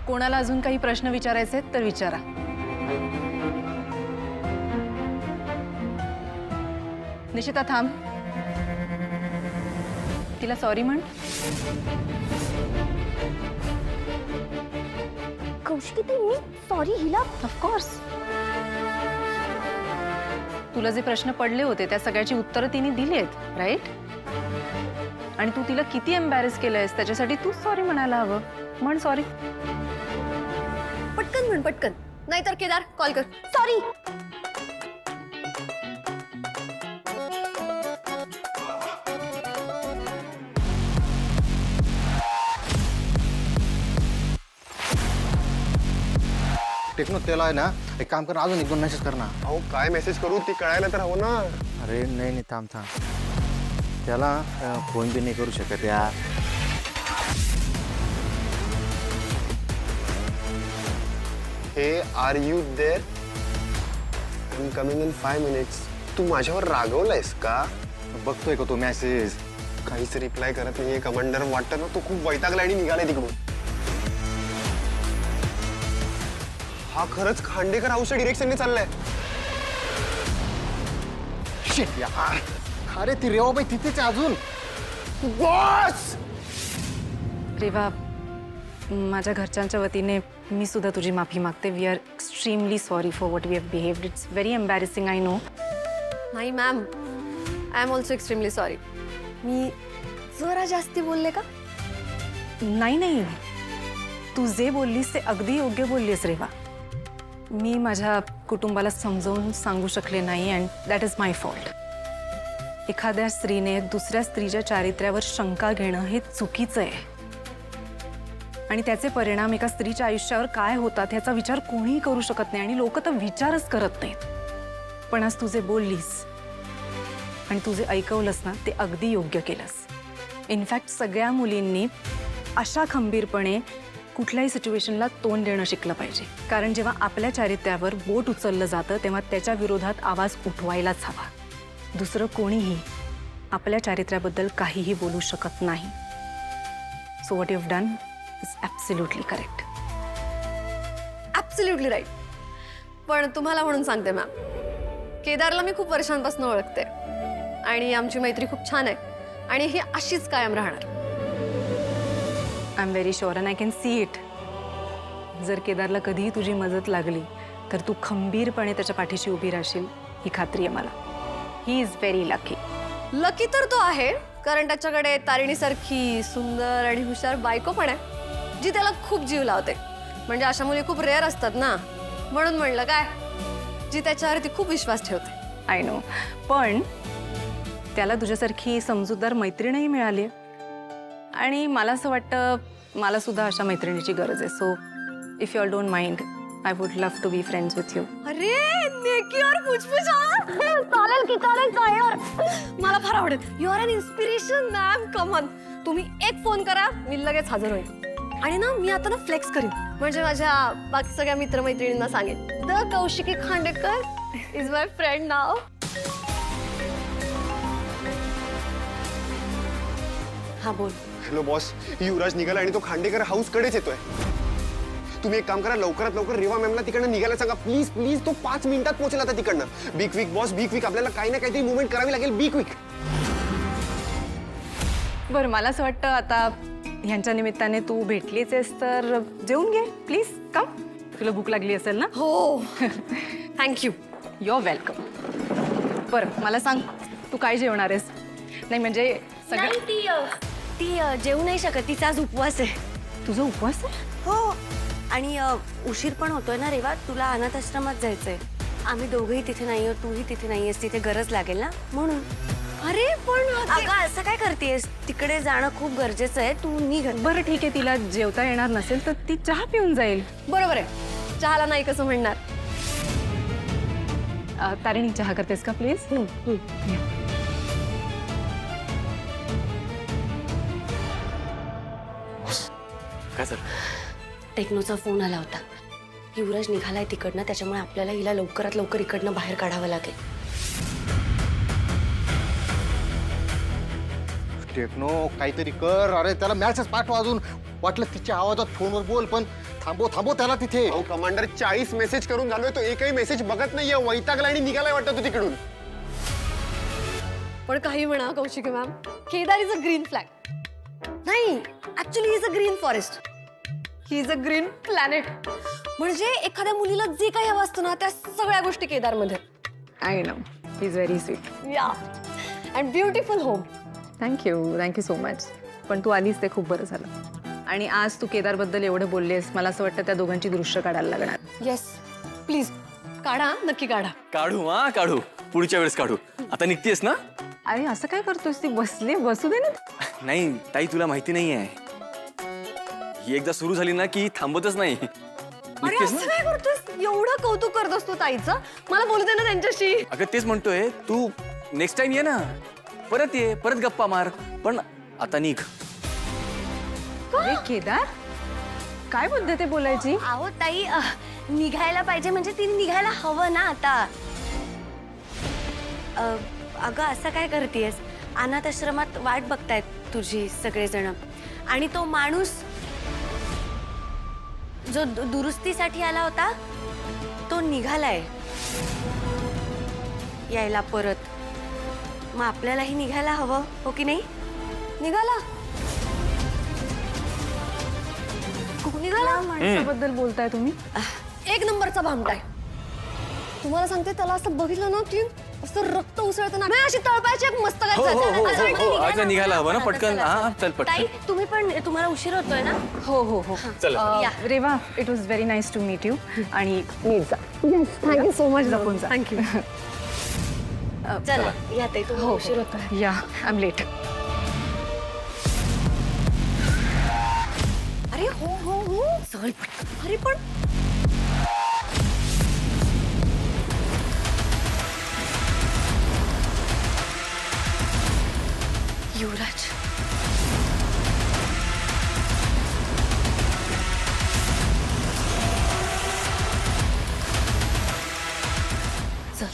कोणाला अजून काही प्रश्न विचारायचे तर विचारा. निशिता थांब. तिला सॉरी म्हण. कौशिकी ताई मी सॉरी हिला. ऑफकोर्स. तुला जे प्रश्न पडले होते त्या सगळ्याची उत्तरं तिने दिली आहेत, राईट? आणि तू तिला किती एम्बॅरेस केलंयस त्याच्यासाठी तू सॉरी म्हणायला हवं. म्हण सॉरी. पटकन म्हण पटकन, नाहीतर केदार कॉल कर. सॉरी. टेक्नो त्याला आहे ना एक काम कर, अजून एक दोन मेसेज कर ना. अहो काय मेसेज करू ती कळायला तर हवं ना. अरे नाही नाही थांब थांब. त्याला फोन बी नाही करू शकत यार. Hey are you there? I am coming in 5 minutes. तू माझ्यावर रागवलायस का? बघतोय का तो मेसेज? काहीच रिप्लाय करत नाहीये कमांडर. वाटतं ना तू खूप वैतागला आणि निघालाय तिकडून. हा खरंच खांडेकर हाऊसच्या डिरेक्शनने चाललाय. शिट यार. अरे ती रेवाबाई तिथेच आहे अजून. बॉस रेवा, माझ्या घरच्यांच्या वतीने मी सुद्धा तुझी माफी मागते. We are extremely sorry for what we have behaved. It's very embarrassing, I know. नाही ma'am, I am also extremely sorry. मी जरा जास्ती बोलले का? नाही नाही, तू जे बोललीस ते अगदी योग्य बोललीस रेवा. मी माझ्या कुटुंबाला समजावून सांगू शकले नाही and that is my fault. एखाद्या स्त्रीने दुसऱ्या स्त्रीच्या चारित्र्यावर शंका घेणं हे चुकीचं आहे आणि त्याचे परिणाम एका स्त्रीच्या आयुष्यावर काय होतात ह्याचा विचार कोणीही करू शकत नाही आणि लोक तर विचारच करत नाहीत. पण आज तू जे बोललीस आणि तू जे ऐकवलंस ना ते अगदी योग्य केलंस. इनफॅक्ट सगळ्या मुलींनी अशा खंबीरपणे कुठल्याही सिच्युएशनला तोंड देणं शिकलं पाहिजे. कारण जेव्हा आपल्या चारित्र्यावर बोट उचललं जातं तेव्हा त्याच्या विरोधात आवाज उठवायलाच हवा. दुसरं कोणीही आपल्या चारित्र्याबद्दल काहीही बोलू शकत नाही. So what you have done is absolutely correct. Absolutely right. पण तुम्हाला म्हणून सांगते मॅम, केदारला मी खूप वर्षांपासून ओळखते आणि आमची मैत्री खूप छान आहे आणि ही अशीच कायम राहणार. I am very sure and I can see it. जर केदारला कधीही तुझी मदत लागली तर तू खंबीरपणे त्याच्या पाठीशी उभी राहशील ही खात्री आहे मला. ही इज व्हेरी लकी. लकी तर तो आहे कारण त्याच्याकडे तारिणीसारखी सुंदर आणि हुशार बायको पण आहे जी त्याला खूप जीव लावते. म्हणजे अशा मुली खूप रेअर असतात ना, म्हणून म्हणलं काय, जी त्याच्यावरती खूप विश्वास ठेवते. I know. पण त्याला तुझ्यासारखी समजूतदार मैत्रीणही मिळाली आणि मला असं वाटतं मला सुद्धा अशा मैत्रिणीची गरज आहे. So if you all don't mind I would love to be friends with you. अरे नेकी और पुछपुछ. चालेल की चालेल काय. मला फार आवडेल. You are an inspiration ma'am. Come on, तुम्ही एक फोन करा मी लगेच हजर होईल. आणि ना मी आता ना फ्लेक्स करीन म्हणजे माझ्या बाकी सगळ्या मित्रमैत्रिणींना सांगेन the Kaushiki Khandekar is my friend नाव. हा बोल. हॅलो बॉस, युवराज निघाला आणि तो खांडेकर हाऊस कडेच येतोय. तुम्ही एक काम करा, लवकरात लवकर रेवा मॅमला तिकडनं निघायला सांगा प्लीज प्लीज. तो 5 मिनिटात पोहोचेल आता तिकडनं. Be quick boss, be quick. आपल्याला काही ना काहीतरी मुवमेंट करावी लागेल. Be quick. बरं, मला असं वाटतं आता ह्यांच्या निमित्ताने तू भेटलीच आहेस तर जेवून घे प्लीज. कम. तुला भूक लागली असेल ना? हो. थँक्यू. You are welcome. बरं मला सांग तू काय जेवणार आहेस? नाही म्हणजे सगळं. ती जेवू नाही शकत. तिचा आज उपवास आहे. तुझा उपवास आहे? हो. आणि उशीर पण होतोय ना रेवा. तुला अनाथ आश्रमात जायचंय. आम्ही दोघंही तिथे नाहीये, तूही तिथे नाहीयेस. तिथे गरज लागेल ना म्हणून. अरे पण अगं असं काय करतेस? तिकडे जाणं खूप गरजेचं आहे. तू निघ. बरं ठीक आहे. तिला जेवता येणार नसेल तर ती चहा पिऊन जाईल. बरोबर आहे. चहाला नाही कसं म्हणणार. तारिणी चहा करतेस का प्लीज? काय सर? टेक्नोचा फोन आला होता. युवराज निघालाय तिकडनं, त्याच्यामुळे आपल्याला हिला लवकरात लवकर इकडनं बाहेर काढावं लागेल. टेक्नो काहीतरी कर. अरे त्याला मॅसेज पाठवा अजून. वाटलं तिच्या आवाजात फोनवर बोल, पण थांबव त्याला तिथे. अहो कमांडर 40 मेसेज करून झालोय, तो एकही मेसेज बघत नाहीये. वैतागला आणि निघालाय वाटतं तो तिकडून. पण काही म्हणा Kaushiki ma'am, Kedar is a green flag. नाही, actually is a green forest. He is a green planet. म्हणजे एखाद्या मुलीला जे काही हवं असतं ना, त्या सगळ्या गोष्टी केदारमध्ये. I know, he is very sweet. Yeah and beautiful home. Thank you so much. पण तू आलीस ते खूप बरं झालं. आणि आज तू केदारबद्दल एवढं बोललेस, मला असं वाटतं त्या दोघांची दृश्य काढायला लागणार. येस प्लीज काढा, नक्की काढा. काढू पुढच्या वेळेस काढू. आता निघतेस ना? अरे असं काय करतोस? ती बसू दे ना. नाही ताई, तुला माहिती नाहीये, ही एकदा सुरू झाली ना की थांबतच नाही. अरे निघतेस असं ना? काय करतोस? एवढं कौतुक करत असतो ताईचं. मला बोलू दे ना त्यांच्याशी. अगं तेच म्हणतोय, तू नेक्स्ट टाइम ये ना, परत ये, परत गप्पा मार. पण आता निघ. अरे केदार, काय पद्धत आहे बोलायची? अहो ताई, निघायला पाहिजे म्हणजे तिने निघायला हवं ना आता. अगं असं काय करतेस? अनाथ आश्रमात वाट बघतायत तुझी सगळेजण. आणि तो माणूस जो दुरुस्तीसाठी आला होता तो निघालाय यायला परत. मग आपल्यालाही निघायला हवं, हो की नाही? निघाला निघाला. माणसाबद्दल बोलताय तुम्ही? एक नंबरचा भामटा आहे. तुम्हाला सांगते, त्याला असं बघितलं ना की असं रक्त उसळतं ना, अशी तळपायची एक मस्त काय हो, हो, चालते. हो, असं वाटतं हो, निघायला आता निघायला हवं ना आता पटकन. चला, हा चल ताई पटकन. तुम्ही पण, तुम्हाला उशीर होतोय ना? हो. चला. या. Reva, it was very nice to meet you. आणि नीट जा. Thank you so much. जपून जा. थँक्यू. चला या ताई, तुम्हाला उशीर होतोय. या, आय एम लेट. अरे हो चल. अरे पण युवराज, चल.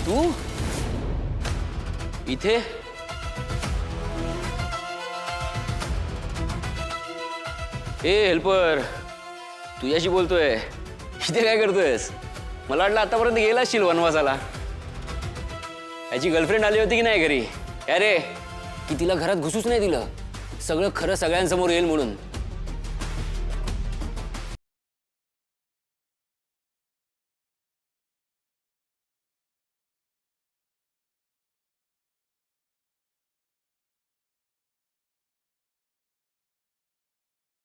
तू इथे? ए हेल्पर, तुझ्याशी बोलतोय. इथे काय करतोयस? मला वाटलं आतापर्यंत गेला असशील वनवासाला. याची गर्लफ्रेंड आली होती की नाही घरी? अरे की तिला घरात घुसूच नाही दिलं, सगळं खरं सगळ्यांसमोर येईल म्हणून.